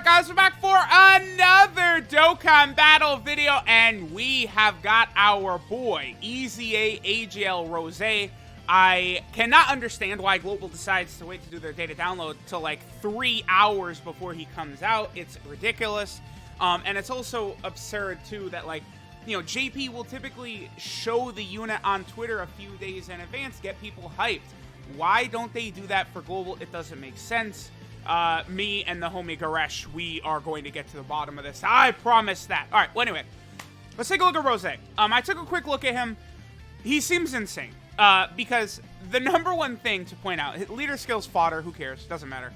up, guys? We're back for another Dokkan battle video, and we have got our boy, EZA AGL Rose. I cannot understand why Global decides to wait to do their data download till like 3 hours before he comes out. It's ridiculous. And it's also absurd, too, that, like, you know, JP will typically show the unit on Twitter a few days in advance, get people hyped. Why don't they do that for Global? It doesn't make sense. Me and the homie Garesh, we are going to get to the bottom of this. I promise that. All right, well, anyway, let's take a look at Rose. I took a quick look at him. He seems insane. Because the number one thing to point out, leader skills fodder, who cares? Doesn't matter.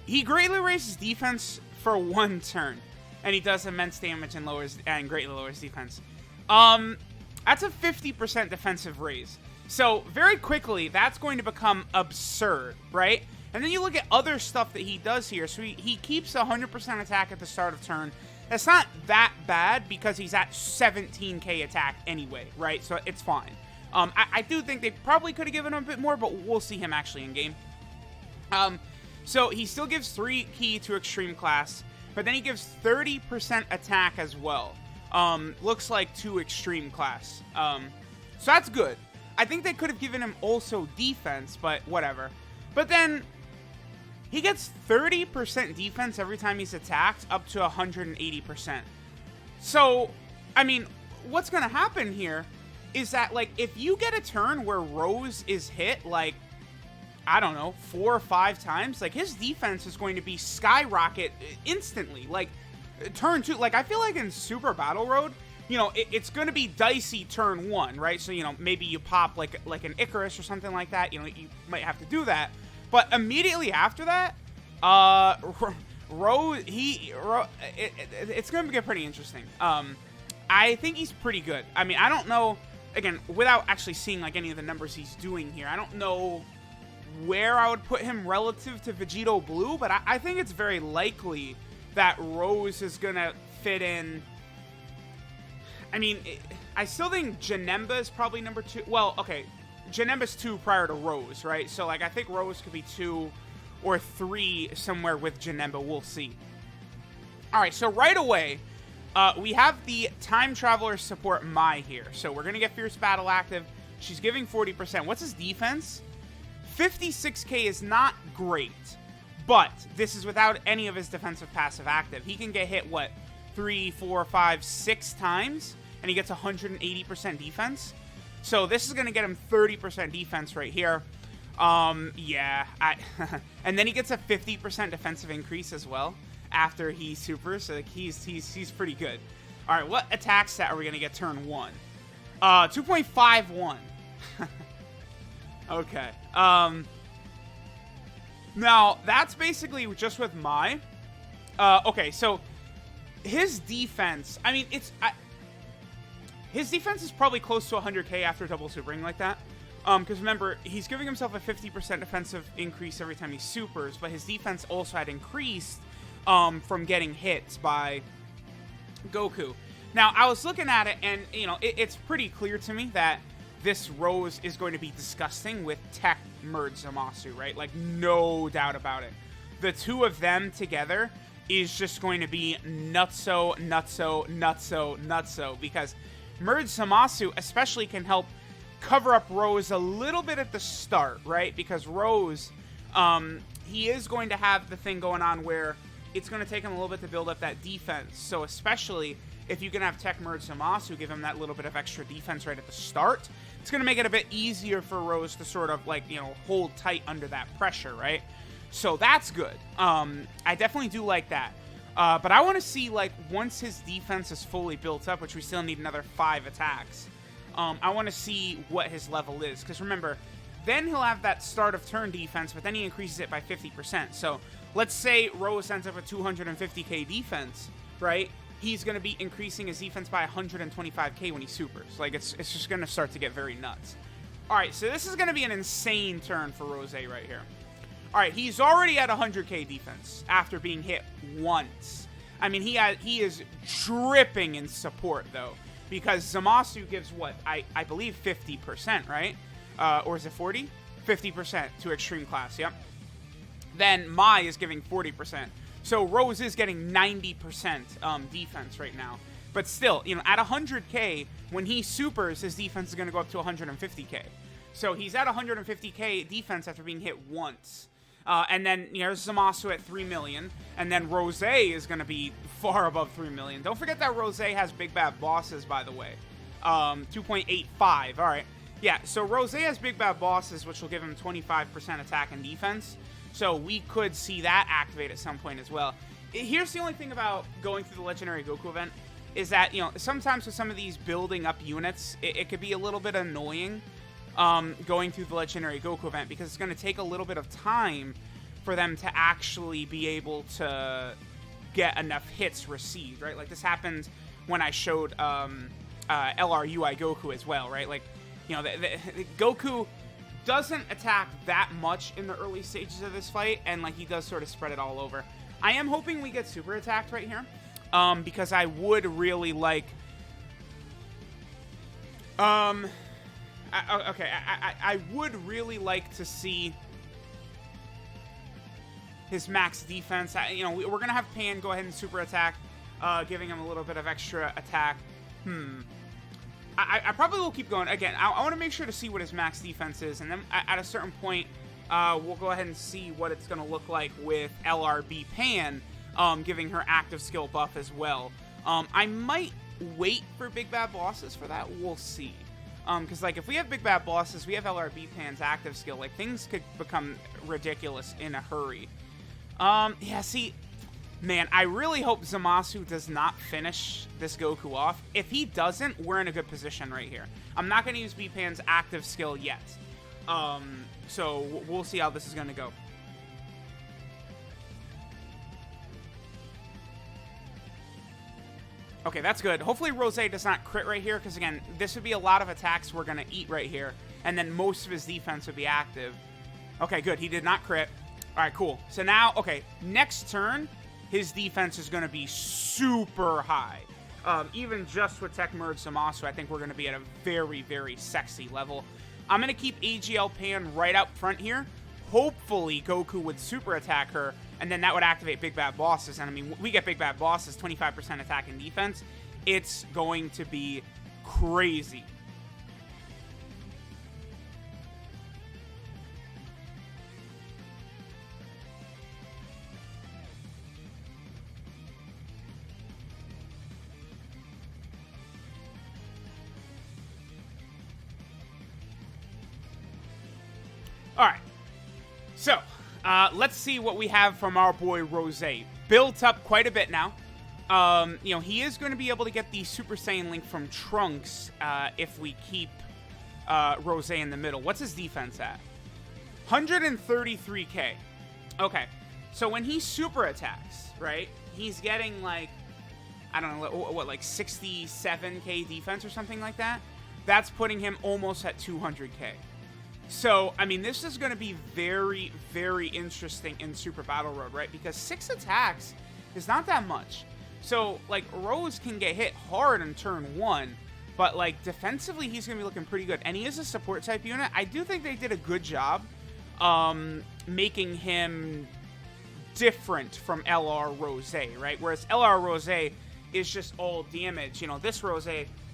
He greatly raises defense for 1 turn. And he does immense damage and greatly lowers defense. That's a 50% defensive raise. So, very quickly, that's going to become absurd, right? And then you look at other stuff that he does here. So, he keeps 100% attack at the start of turn. That's not that bad because he's at 17k attack anyway, right? So, it's fine. I do think they probably could have given him a bit more, but we'll see him actually in game. So, he still gives 3 key to extreme class. But then he gives 30% attack as well. Looks like to extreme class. So that's good. I think they could have given him also defense, but whatever. But then he gets 30% defense every time he's attacked, up to 180%. So, I mean, what's going to happen here is that, like, if you get a turn where Rose is hit, like, I don't know, 4 or 5 times, like, his defense is going to be skyrocket instantly. Like, turn 2, like, I feel like in Super Battle Road, you know, it's going to be dicey turn 1, right? So, you know, maybe you pop, like an Icarus or something like that. You know, you might have to do that. But immediately after that, Rose, it's going to get pretty interesting. I think he's pretty good. I mean, I don't know, again, without actually seeing, like, any of the numbers he's doing here, I don't know where I would put him relative to Vegito Blue, but I think it's very likely that Rose is going to fit in. I mean, I still think Janemba is probably number 2. Well, okay, Janemba's 2 prior to Rose, right? So, like, I think Rose could be 2 or 3 somewhere with Janemba. We'll see. All right, so right away, we have the Time Traveler support Mai here. So we're going to get Fierce Battle active. She's giving 40%. What's his defense? 56k is not great, but this is without any of his defensive passive active. He can get hit, what, 3, 4, 5, 6 times, and he gets 180% defense. So this is going to get him 30% defense right here. Yeah, and then he gets a 50% defensive increase as well after he supers, so like he's pretty good. All right, what attack stat are we going to get turn 1? 2.51. Okay. Now, that's basically just with Mai. Okay, so his defense, I mean, his defense is probably close to 100k after double supering like that. Because remember, he's giving himself a 50% defensive increase every time he supers, but his defense also had increased from getting hit by Goku. Now, I was looking at it, and, you know, it's pretty clear to me that this Rose is going to be disgusting with Tech Merge Zamasu, right? Like, no doubt about it. The two of them together is just going to be nutso, because Merge Zamasu especially can help cover up Rose a little bit at the start, right? Because Rose, he is going to have the thing going on where it's going to take him a little bit to build up that defense. So especially if you can have Tech Merge Zamasu give him that little bit of extra defense right at the start, it's going to make it a bit easier for Rose to sort of, like, you know, hold tight under that pressure, right? So that's good. I definitely do like that. But I want to see, like, once his defense is fully built up, which we still need another 5 attacks, I want to see what his level is. Because remember, then he'll have that start of turn defense, but then he increases it by 50%. So let's say Rose ends up with 250k defense, right? He's going to be increasing his defense by 125k when he supers. Like, it's just going to start to get very nuts. All right, so this is going to be an insane turn for Rose right here. All right, he's already at 100k defense after being hit once. I mean, he is dripping in support, though, because Zamasu gives, what, I believe 50%, right? Or is it 40? 50% to extreme class, yep. then Mai is giving 40%. So Rose is getting 90% defense right now. But still, you know, at 100k, when he supers, his defense is going to go up to 150k. So he's at 150k defense after being hit once. And then, you know, there's Zamasu at 3 million. And then Rose is going to be far above 3 million. Don't forget that Rose has big bad bosses, by the way. 2.85. All right. Yeah, so Rose has big bad bosses, which will give him 25% attack and defense. So we could see that activate at some point as well. Here's the only thing about going through the Legendary Goku event, is that, you know, sometimes with some of these building up units, it could be a little bit annoying going through the Legendary Goku event, because it's going to take a little bit of time for them to actually be able to get enough hits received, right? Like, this happened when I showed LRUI Goku as well, right? Like, you know, the Goku doesn't attack that much in the early stages of this fight, and, like, he does sort of spread it all over. I am hoping we get super attacked right here, because I would really like... I would really like to see his max defense. You know, we're going to have Pan go ahead and super attack, giving him a little bit of extra attack. I probably will keep going. Again, I want to make sure to see what his max defense is, and then at a certain point, we'll go ahead and see what it's going to look like with LRB Pan, giving her active skill buff as well. I might wait for Big Bad Bosses for that. We'll see. Because, like, if we have Big Bad Bosses, we have LRB Pan's active skill, like, things could become ridiculous in a hurry. Yeah, see... Man, I really hope Zamasu does not finish this Goku off. If he doesn't, we're in a good position right here. I'm not going to use B-Pan's active skill yet. So we'll see how this is going to go. Okay, that's good. Hopefully Rose does not crit right here, because, again, this would be a lot of attacks we're going to eat right here. And then most of his defense would be active. Okay, good. He did not crit. All right, cool. So now, okay, next turn... his defense is going to be super high. Even just with Tech Merge Zamasu, I think we're going to be at a very, very sexy level. I'm going to keep AGL Pan right up front here. Hopefully, Goku would super attack her, and then that would activate Big Bad Bosses. And, I mean, we get Big Bad Bosses, 25% attack and defense. It's going to be crazy. All right, so let's see what we have from our boy Rose. Built up quite a bit now. You know, he is going to be able to get the Super Saiyan Link from Trunks if we keep Rose in the middle. What's his defense at? 133k. Okay, so when he super attacks, right, he's getting, like, I don't know, what, like 67k defense or something like that? That's putting him almost at 200k. So, I mean, this is going to be very, very interesting in Super Battle Road, right? Because 6 attacks is not that much. So, like, Rose can get hit hard in turn 1, but, like, defensively, he's going to be looking pretty good. And he is a support type unit. I do think they did a good job making him different from LR Rose, right? Whereas LR Rose is just all damage. You know, this Rose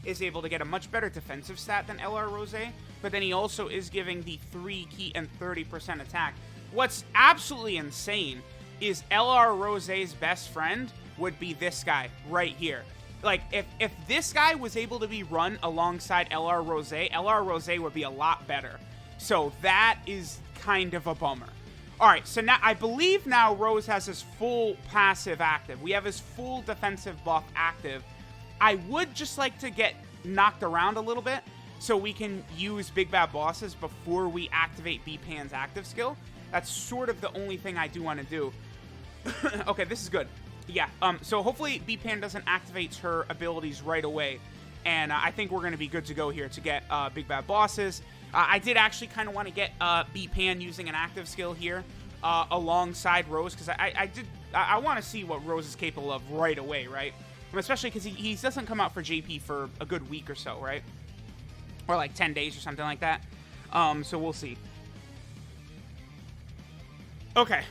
is able to get a much better defensive stat than LR Rose, but then he also is giving the 3 key and 30% attack. What's absolutely insane is LR Rose's best friend would be this guy right here. Like, if this guy was able to be run alongside LR Rose would be a lot better. So that is kind of a bummer. All right, so now I believe now Rose has his full passive active. We have his full defensive buff active. I would just like to get knocked around a little bit so we can use Big Bad Bosses before we activate B-Pan's active skill. That's sort of the only thing I do want to do. Okay, this is good. Yeah, so hopefully B-Pan doesn't activate her abilities right away. And I think we're going to be good to go here to get Big Bad Bosses. I did actually kind of want to get B-Pan using an active skill here alongside Rose, because I want to see what Rose is capable of right away, right? Especially because he doesn't come out for JP for a good week or so, right? Or like 10 days or something like that. So we'll see. Okay.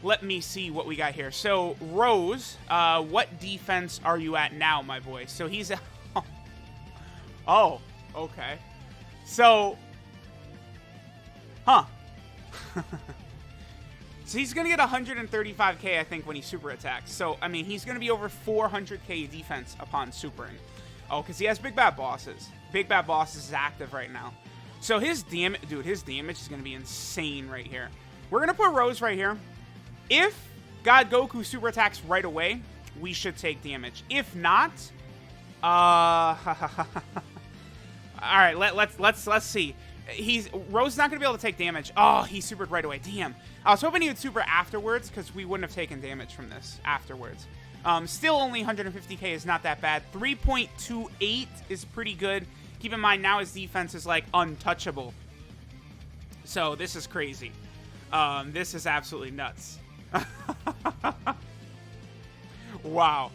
Let me see what we got here. So, Rose, what defense are you at now, my boy? So, he's at... Oh, okay. So... Huh. So, he's going to get 135k, I think, when he super attacks. So, I mean, he's going to be over 400k defense upon supering. Oh, because he has Big Bad Bosses. Big Bad Bosses is active right now. So, his damage... Dude, his damage is going to be insane right here. We're going to put Rose right here. If God Goku super attacks right away, we should take damage. If not, all right, let's see. Rose is not gonna be able to take damage. Oh, he supered right away. Damn. I was hoping he would super afterwards because we wouldn't have taken damage from this afterwards. Still only 150k is not that bad. 3.28 is pretty good. Keep in mind now his defense is like untouchable. So this is crazy. This is absolutely nuts. Wow.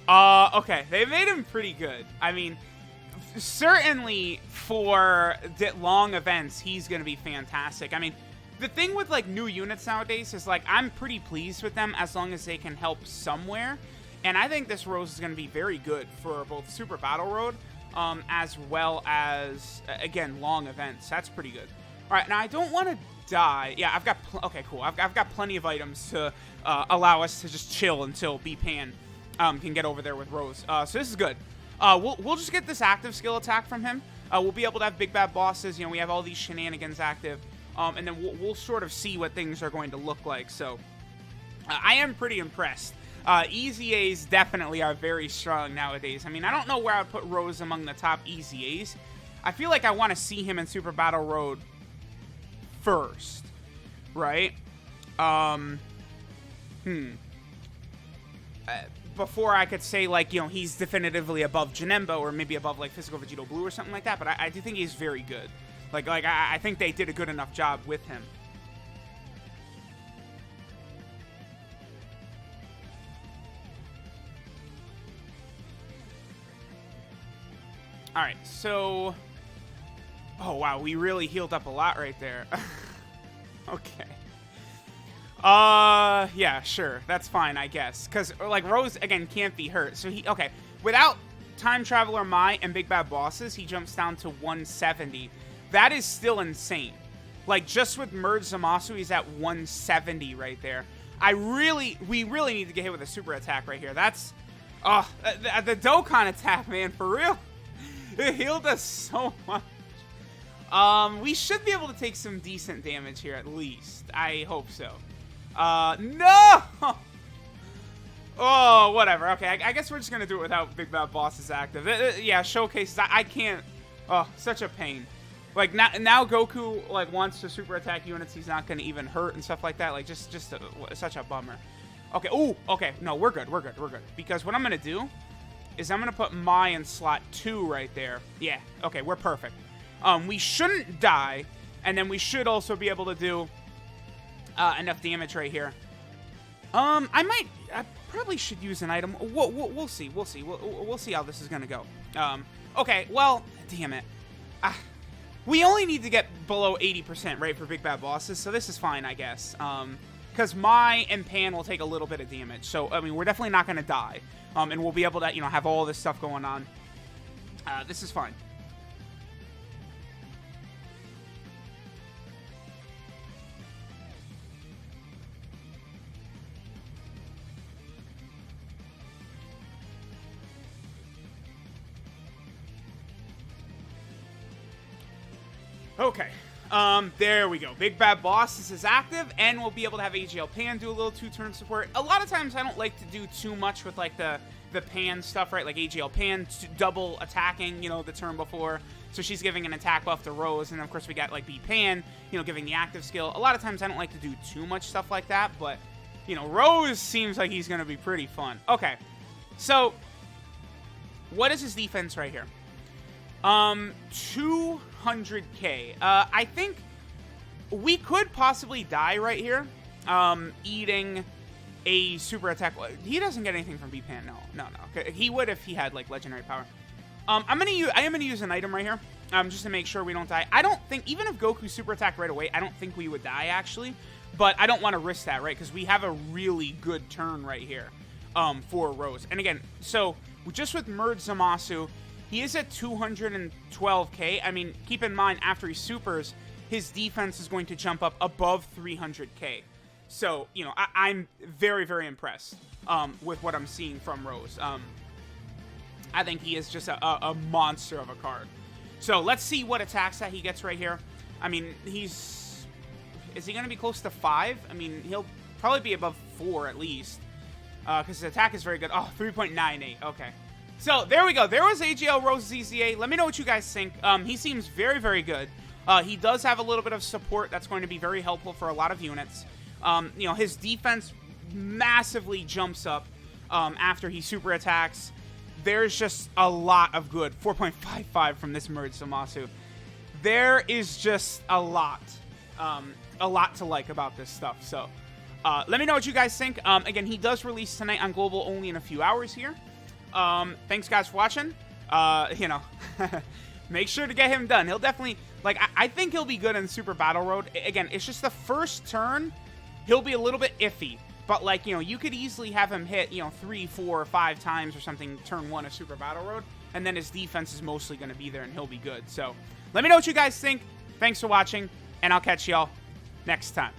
Okay, they made him pretty good. I mean, certainly for long events, he's going to be fantastic. I mean, the thing with, like, new units nowadays is, like, I'm pretty pleased with them as long as they can help somewhere. And I think this Rose is going to be very good for both Super Battle Road as well as, again, long events. That's pretty good. All right, now I don't want to die. Yeah, I've got... Okay, cool. I've got plenty of items to allow us to just chill until B-Pan can get over there with Rose. So this is good. We'll just get this active skill attack from him. We'll be able to have Big Bad Bosses. You know, we have all these shenanigans active. And then we'll sort of see what things are going to look like. So I am pretty impressed. EZAs definitely are very strong nowadays. I mean, I don't know where I'd put Rose among the top EZAs. I feel like I want to see him in Super Battle Road first, right? Before I could say, like, you know, he's definitively above Janemba or maybe above, like, Physical Vegito Blue or something like that, but I do think he's very good. Like I think they did a good enough job with him. Alright, so... Oh, wow, we really healed up a lot right there. Okay. Yeah, sure. That's fine, I guess. Because, like, Rose, again, can't be hurt. So he... Okay, without Time Traveler Mai and Big Bad Bosses, he jumps down to 170. That is still insane. Like, just with Merge Zamasu, he's at 170 right there. We really need to get hit with a super attack right here. That's... Oh, the Dokkan attack, man, for real. It healed us so much. We should be able to take some decent damage here, at least. I hope so. No! Oh, whatever. Okay, I guess we're just gonna do it without Big Bad Bosses active. Yeah, showcases. I can't... Oh, such a pain. Like, now Goku, like, wants to super attack units he's not gonna even hurt and stuff like that. Like, just such a bummer. Okay, ooh, okay. No, we're good. Because what I'm gonna do is I'm gonna put Mai in slot 2 right there. Yeah, okay, we're perfect. We shouldn't die, and then we should also be able to do enough damage right here. I probably should use an item. We'll see. We'll see how this is gonna go. Okay, well, damn it. We only need to get below 80%, right, for Big Bad Bosses, so this is fine, I guess. Because Mai and Pan will take a little bit of damage, so, I mean, we're definitely not gonna die. And we'll be able to, you know, have all this stuff going on. This is fine. Okay, there we go. Big Bad Boss is active, and we'll be able to have AGL Pan do a little 2-turn support. A lot of times I don't like to do too much with, like, the Pan stuff, right? Like AGL Pan double attacking, you know, the turn before. So she's giving an attack buff to Rose, and of course we got, like, B Pan, you know, giving the active skill. A lot of times I don't like to do too much stuff like that, but, you know, Rose seems like he's going to be pretty fun. Okay, so what is his defense right here? 200k. I think we could possibly die right here, eating a super attack. He doesn't get anything from B-Pan. No. He would if he had, like, legendary power. I am gonna use an item right here, just to make sure we don't die. I don't think, even if Goku super attack right away, I don't think we would die, actually. but I don't want to risk that, right? Because we have a really good turn right here for Rose. And again, so just with Merge Zamasu, he is at 212k. I mean, keep in mind, after he supers, his defense is going to jump up above 300k. So, you know, I'm very, very impressed with what I'm seeing from Rose. I think he is just a monster of a card. So let's see what attacks that he gets right here. I mean, is he going to be close to 5? I mean, he'll probably be above 4 at least. Because his attack is very good. Oh, 3.98. Okay. So there we go. There was AGL Rose's EZA. Let me know what you guys think. He seems very, very good. He does have a little bit of support that's going to be very helpful for a lot of units. You know, his defense massively jumps up after he super attacks. There's just a lot of good. 4.55 from this Merge Zamasu. There is just a lot to like about this stuff. So let me know what you guys think. Again, he does release tonight on Global only in a few hours here. Thanks guys for watching. You know, make sure to get him done. He'll definitely, like, I think he'll be good in Super Battle Road. Again, it's just the first turn, he'll be a little bit iffy. But, like, you know, you could easily have him hit, you know, 3, 4, 5 times or something turn 1 of Super Battle Road. And then his defense is mostly going to be there and he'll be good. So, let me know what you guys think. Thanks for watching, and I'll catch y'all next time.